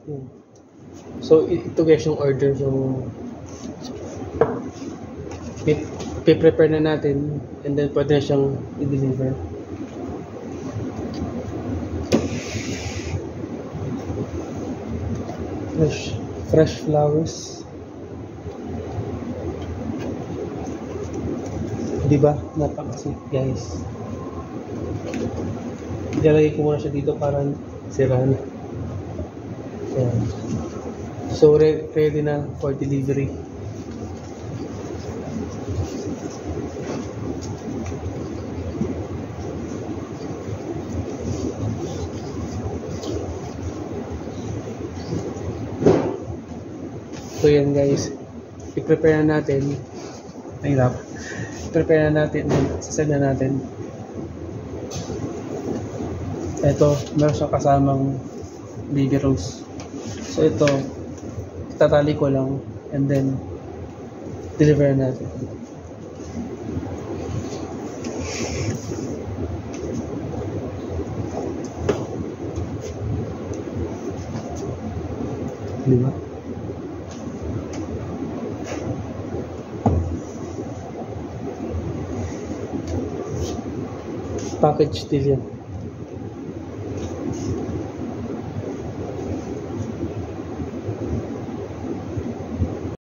Yun. So, ito guys yung order. So, prepare na natin and then pwede na siyang i-deliver. Fresh flowers. Diba? Napakasweet guys. Ilalagay ko muna siya dito para sira na. Ayan. So, ready na for delivery. So yan guys, i-prepare na natin. I-prepare na natin, sasend na natin. Ito, meron siyang kasamang baby rose. So ito, tatali ko lang and then deliver natin. Diba? Package deal yan.